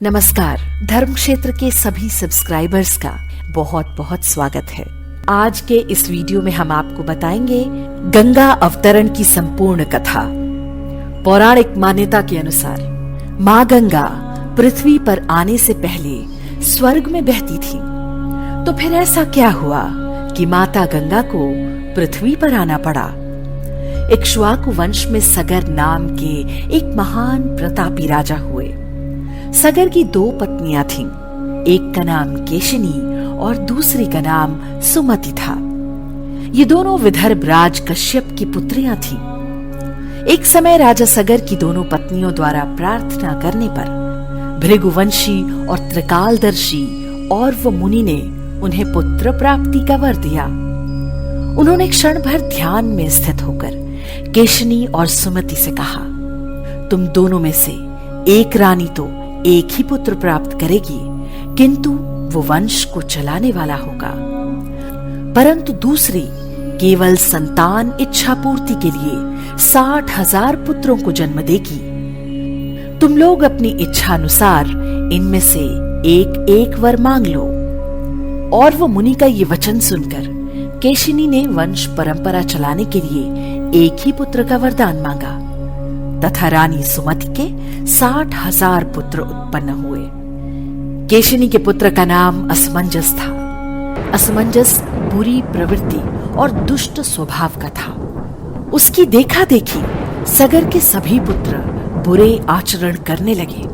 नमस्कार। धर्म क्षेत्र के सभी सब्सक्राइबर्स का बहुत बहुत स्वागत है। आज के इस वीडियो में हम आपको बताएंगे गंगा अवतरण की संपूर्ण कथा। पौराणिक मान्यता के अनुसार माँ गंगा पृथ्वी पर आने से पहले स्वर्ग में बहती थी। तो फिर ऐसा क्या हुआ कि माता गंगा को पृथ्वी पर आना पड़ा? इक्ष्वाकु वंश में सगर नाम के एक महान प्रतापी राजा हुए। सगर की 2 पत्नियां थीं। एक का नाम केशिनी और दूसरी का नाम सुमति था। ये दोनों विदर्भ राज कश्यप की पुत्रियां थीं। एक समय राजा सगर की दोनों पत्नियों द्वारा प्रार्थना करने पर भृगुवंशी और त्रिकालदर्शी और वो मुनि ने उन्हें पुत्र प्राप्ति का वर दिया। उन्होंने क्षण भर ध्यान में स्थित होकर केशिनी और सुमति से कहा, तुम दोनों में से एक रानी तो एक ही पुत्र प्राप्त करेगी, किंतु वो वंश को चलाने वाला होगा, परंतु दूसरी केवल संतान इच्छा पूर्ति के लिए 60,000 पुत्रों को जन्म देगी। तुम लोग अपनी इच्छा अनुसार इनमें से एक एक वर मांग लो। और वो मुनि का ये वचन सुनकर केशिनी ने वंश परंपरा चलाने के लिए एक ही पुत्र का वरदान मांगा तथा रानी सुमति के 60,000 पुत्र उत्पन्न हुए। केशिनी के पुत्र का नाम असमंजस था। असमंजस बुरी प्रवृत्ति और दुष्ट स्वभाव का था। उसकी देखा देखी सगर के सभी पुत्र बुरे आचरण करने लगे।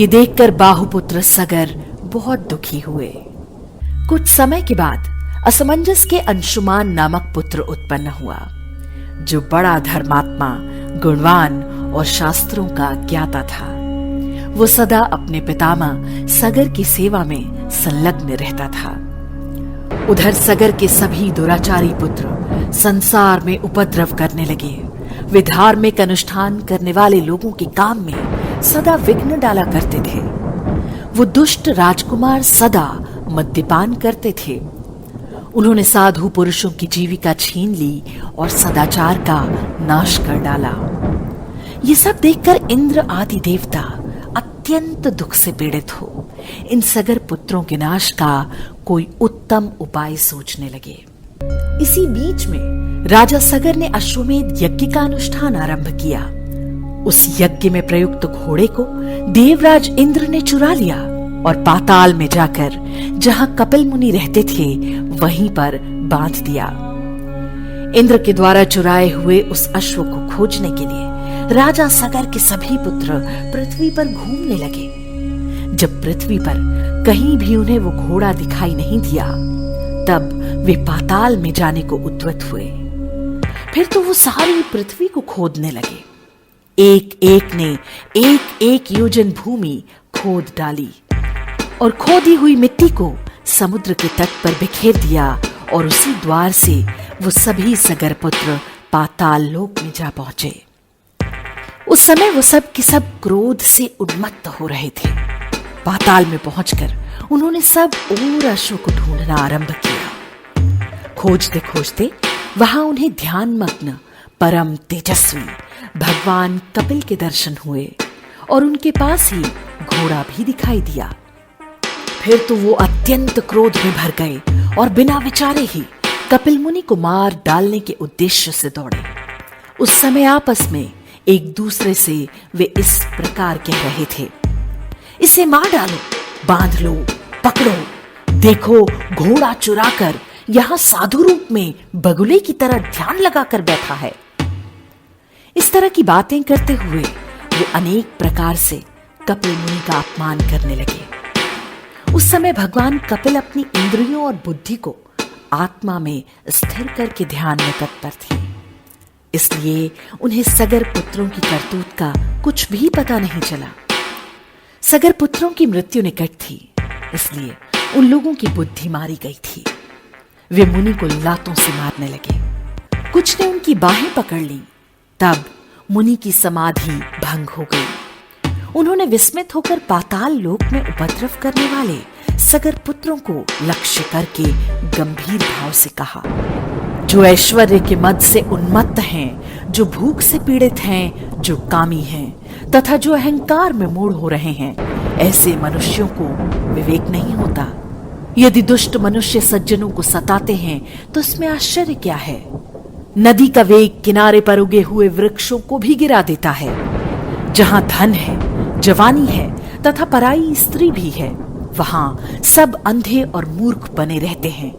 ये देखकर बाहुपुत्र सगर बहुत दुखी हुए। कुछ समय के बाद असमंजस के अंशुमान नामक पुत्र उत्पन्न हुआ, जो बड़ा धर्मात्मा, गुणवान और शास्त्रों का ज्ञाता था। वो सदा अपने पितामह सगर की सेवा में संलग्न रहता था। उधर सगर के सभी दुराचारी पुत्र संसार में उपद्रव करने लगे। वे धार्मिक अनुष्ठान करने वाले लोगों के काम में सदा विघ्न डाला करते थे। वो दुष्ट राजकुमार सदा मद्यपान करते थे। उन्होंने साधु पुरुषों की जीविका छीन ली और सदाचार का नाश कर डाला। ये सब देखकर इंद्र आदि देवता अत्यंत दुख से पीड़ित हो इन सगर पुत्रों के नाश का कोई उत्तम उपाय सोचने लगे। इसी बीच में राजा सगर ने अश्वमेध यज्ञ का अनुष्ठान आरंभ किया। उस यज्ञ में प्रयुक्त घोड़े को देवराज इंद्र ने चुरा लिया और पाताल में जाकर जहां कपिल मुनि रहते थे वहीं पर बांध दिया। इंद्र के द्वारा चुराए हुए उस अश्व को खोजने के लिए राजा सगर के सभी पुत्र पृथ्वी पर घूमने लगे। जब पृथ्वी पर कहीं भी उन्हें वो घोड़ा दिखाई नहीं दिया, तब वे पाताल में जाने को उद्यत हुए। फिर तो वो सारी पृथ्वी को खोदने लगे। एक एक ने एक एक योजन भूमि खोद डाली और खोदी हुई मिट्टी को समुद्र के तट पर बिखेर दिया और उसी द्वार से वो सभी सगर पुत्र पाताल लोक में जा पहुंचे। उस समय वो सब के सब क्रोध से उन्मत्त हो रहे थे। पाताल में पहुंचकर उन्होंने सब और अश्व को ढूंढना आरंभ किया। खोजते खोजते वहां उन्हें ध्यान मग्न परम तेजस्वी भगवान कपिल के दर्शन हुए और उनके पास ही घोड़ा भी दिखाई दिया। फिर तो वो अत्यंत क्रोध में भर गए और बिना विचारे ही कपिल मुनि को मार डालने के उद्देश्य से दौड़े। उस समय आपस में एक दूसरे से वे इस प्रकार कह रहे थे, इसे मार डालो, बांध लो, पकड़ो। देखो, घोड़ा चुराकर यहां साधु रूप में बगुले की तरह ध्यान लगाकर बैठा है। इस तरह की बातें करते हुए वे अनेक प्रकार से कपिल मुनि का अपमान करने लगे। उस समय भगवान कपिल अपनी इंद्रियों और बुद्धि को आत्मा में स्थिर करके ध्यान में तत्पर थे। इसलिए उन्हें सगर पुत्रों की करतूत का कुछ भी पता नहीं चला। सगर पुत्रों की मृत्यु निकट थी, इसलिए उन लोगों की बुद्धि मारी गई थी। वे मुनि को लातों से मारने लगे। कुछ ने उनकी बाहें पकड़ ली। तब मुनि की समाधि भंग हो गई। उन्होंने विस्मित होकर पाताल लोक में उपद्रव करने वाले सगर पुत्रों को लक्ष्य करके गंभीर भाव से कहा, जो ऐश्वर्य के मद से उन्मत्त हैं, जो भूख से पीड़ित हैं, जो कामी हैं तथा जो अहंकार में मूढ़ हो रहे हैं, ऐसे मनुष्यों को विवेक नहीं होता। यदि दुष्ट मनुष्य सज्जनों को सताते हैं तो इसमें आश्चर्य क्या है? नदी का वेग किनारे पर उगे हुए वृक्षों को भी गिरा देता है। जहां धन है, जवानी है तथा पराई स्त्री भी है, वहां सब अंधे और मूर्ख बने रहते हैं।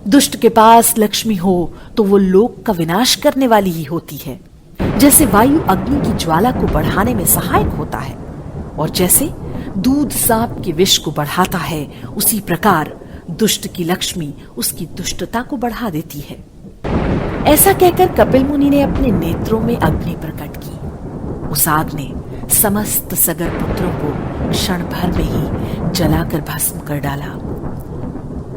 दुष्ट के पास लक्ष्मी हो तो वो लोक का विनाश करने वाली ही होती है। जैसे वायु अग्नि की ज्वाला को बढ़ाने में सहायक होता है और जैसे दूध सांप के विष को बढ़ाता है, उसी प्रकार दुष्ट की लक्ष्मी उसकी दुष्टता को बढ़ा देती है। ऐसा कहकर कपिल मुनि ने अपने नेत्रों में अग्नि प्रकट की। उस आग ने समस्त सगर पुत्रों को क्षण भर में ही जलाकर भस्म कर डाला।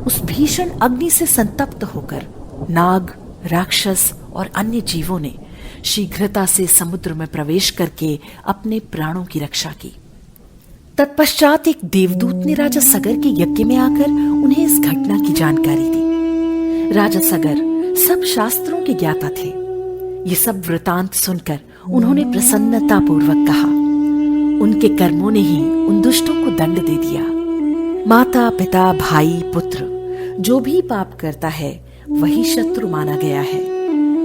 उस भीषण अग्नि से संतप्त होकर नाग, राक्षस और अन्य जीवों ने शीघ्रता से समुद्र में प्रवेश करके अपने प्राणों की रक्षा की। तत्पश्चात एक देवदूत ने राजा सगर के यज्ञ में आकर उन्हें इस घटना की जानकारी दी। राजा सगर सब शास्त्रों के ज्ञाता थे। ये सब वृतांत सुनकर उन्होंने प्रसन्नता पूर्वक कहा, उनके कर्मों ने ही उन दुष्टों को दंड दे दिया। माता, पिता, भाई, पुत्र जो भी पाप करता है वही शत्रु माना गया है।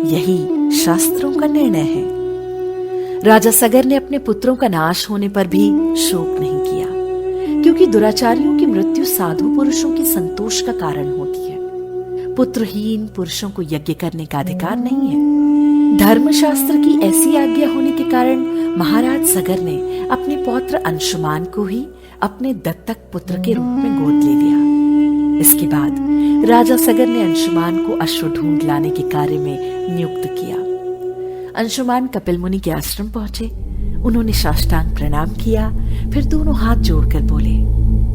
यही शास्त्रों का निर्णय है। राजा सगर ने अपने पुत्रों का नाश होने पर भी शोक नहीं किया, क्योंकि दुराचारियों की मृत्यु साधु पुरुषों के संतोष का कारण होती है। पुत्रहीन पुरुषों को यज्ञ करने का अधिकार नहीं है। धर्मशास्त्र की ऐसी आज्ञा होने के कारण महाराज सगर ने अपने पौत्र अंशुमान को ही अपने दत्तक पुत्र के रूप में गोद ले लिया। इसके बाद राजा सगर ने अंशुमान को अश्व ढूंढ लाने के कार्य में नियुक्त किया। अंशुमान कपिल मुनि के आश्रम पहुंचे। उन्होंने साष्टांग प्रणाम किया, फिर दोनों हाथ जोड़कर बोले,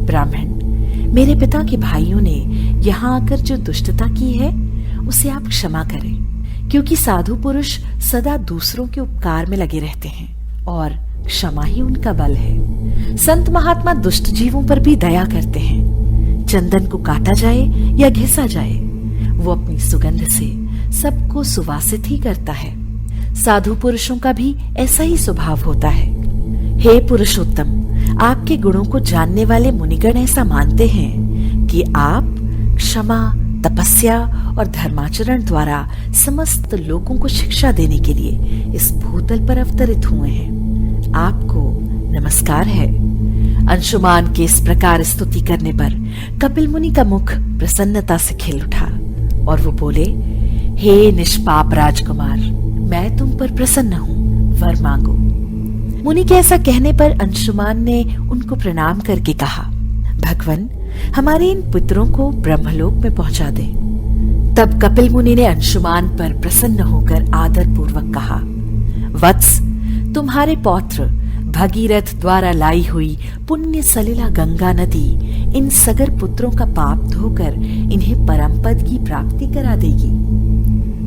ब्राह्मण, मेरे पिता के भाइयों ने यहाँ आकर जो दुष्टता की है उसे आप क्षमा करें, क्योंकि साधु पुरुष सदा दूसरों के उपकार में लगे रहते हैं और क्षमा ही उनका बल है। संत महात्मा दुष्ट जीवों पर भी दया करते हैं। चंदन को काटा जाए या घिसा जाए, वो अपनी सुगंध से सबको सुवासित ही करता है। साधु पुरुषों का भी ऐसा ही स्वभाव होता है। हे पुरुषोत्तम, आपके गुणों को जानने वाले मुनिगण ऐसा मानते हैं कि आप क्षमा, तपस्या और धर्माचरण द्वारा समस्त लोगों को शिक्षा देने के लिए इस भूतल पर अवतरित हुए हैं। आपको नमस्कार है। अंशुमान के इस प्रकार स्तुति करने पर कपिल मुनि का मुख प्रसन्नता से खिल उठा और वो बोले, हे निष्पाप राजकुमार, मैं तुम पर प्रसन्न हूँ, वर मांगो। मुनि के ऐसा कहने पर अंशुमान ने उनको प्रणाम करके कहा, भगवन, हमारे इन पुत्रों को ब्रह्मलोक में पहुंचा दे। तब कपिल मुनि ने अंशुमान पर प्रसन्न होकर आदर पूर्वक कहा, वत्स, तुम्हारे पौत्र भगीरथ द्वारा लाई हुई पुण्य सलिला गंगा नदी इन सगर पुत्रों का पाप धोकर इन्हें परम पद की प्राप्ति करा देगी।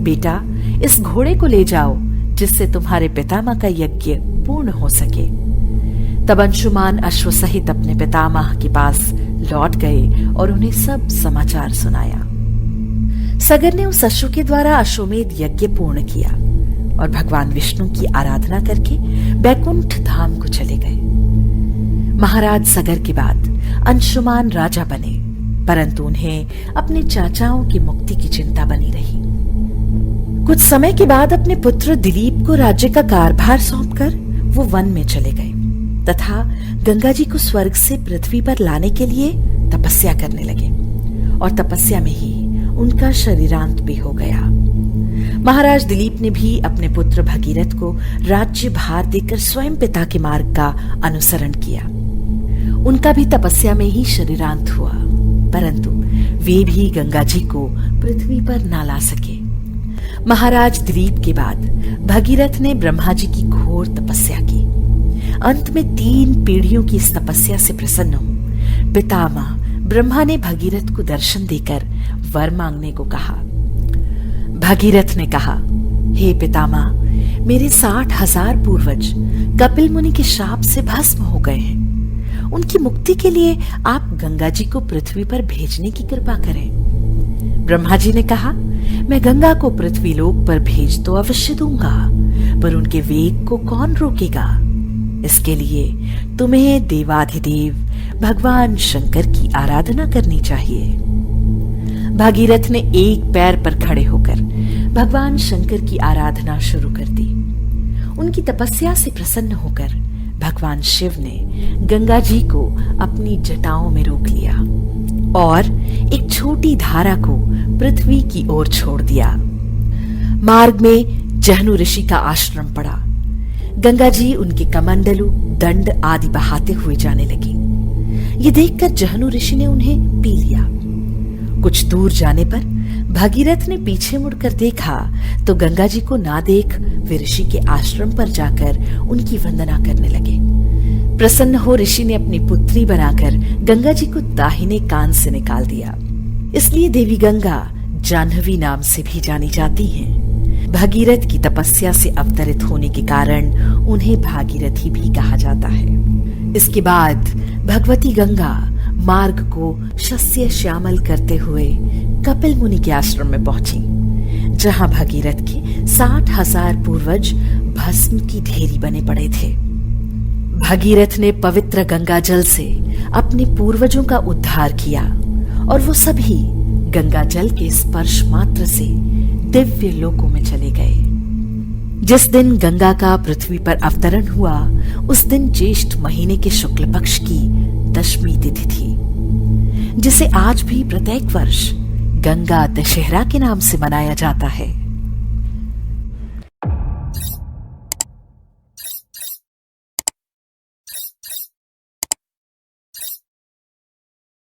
बेटा, इस घोड़े को ले जाओ जिससे तुम्हारे पितामह का यज्ञ पूर्ण हो सके। तब अंशुमान अश्व सहित अपने पितामह के पास लौट गए और उन्हें सब समाचार सुनाया। सगर ने उस अश्व के द्वारा अश्वमेध यज्ञ पूर्ण किया और भगवान विष्णु की आराधना करके बैकुंठ धाम को चले गए। महाराज सगर के बाद अंशुमान राजा बने, परंतु उन्हें अपने चाचाओं की मुक्ति की चिंता बनी रही। कुछ समय के बाद अपने पुत्र दिलीप को राज्य का कारभार सौंपकर वो वन में चले गए तथा गंगा जी को स्वर्ग से पृथ्वी पर लाने के लिए तपस्या करने लगे और तपस्या में ही उनका शरीरांत भी हो गया। महाराज दिलीप ने भी अपने पुत्र भगीरथ को राज्य भार देकर स्वयं पिता के मार्ग का अनुसरण किया। उनका भी तपस्या में ही शरीरांत हुआ, परंतु वे भी गंगा जी को पृथ्वी पर ना ला सके। महाराज दिलीप के बाद भगीरथ ने ब्रह्मा जी की घोर तपस्या की। अंत में 3 पीढ़ियों की इस तपस्या से प्रसन्न हो पितामह ब्रह्मा ने भगीरथ को दर्शन देकर वर मांगने को कहा। भगीरथ ने कहा, हे पितामह, मेरे 60,000 पूर्वज कपिल मुनि के शाप से भस्म हो गए हैं। उनकी मुक्ति के लिए आप गंगा जी को पृथ्वी पर भेजने की कृपा करें। ब्रह्मा जी ने कहा, मैं गंगा को पृथ्वी लोक पर भेज तो अवश्य दूंगा, पर उनके वेग को कौन रोकेगा। इसके लिए तुम्हें देवाधिदेव भगवान शंकर की आराधना करनी चाहिए। भागीरथ ने एक पैर पर खड़े होकर भगवान शंकर की आराधना शुरू कर दी। उनकी तपस्या से प्रसन्न होकर भगवान शिव ने गंगा जी को अपनी जटाओं में रोक लिया और एक छोटी धारा को पृथ्वी की ओर छोड़ दिया। मार्ग में जहनु ऋषि का आश्रम पड़ा। गंगा जी उनके कमंडलू, दंड आदि बहाते हुए जाने लगी। ये देखकर जहनु ऋषि ने उन्हें पी लिया। कुछ दूर जाने पर भागीरथ ने पीछे मुड़कर देखा तो गंगा जी को ना देख वे ऋषि के आश्रम पर जाकर उनकी वंदना करने लगे। प्रसन्न हो ऋषि ने अपनी पुत्री बनाकर गंगा जी को दाहिने कान से निकाल दिया। इसलिए देवी गंगा जाह्नवी नाम से भी जानी जाती हैं। भागीरथ की तपस्या से अवतरित होने के कारण उन्हें भागीरथी भी कहा जाता है। इसके बाद भगवती गंगा मार्ग को शस्य श्यामल करते हुए कपिल मुनि के आश्रम में पहुंची, जहां भागीरथ के 60,000 पूर्वज भस्म की ढेरी बने पड़े थे। भागीरथ ने पवित्र गंगा जल से अपने पूर्वजों का उद्धार किया और वो सभी गंगा जल के स्पर्श मात्र से दिव्य लोकों में चले गए। जिस दिन गंगा का पृथ्वी पर अवतरण हुआ उस दिन ज्येष्ठ महीने के शुक्ल पक्ष की दशमी तिथि थी, जिसे आज भी प्रत्येक वर्ष गंगा दशहरा के नाम से मनाया जाता है।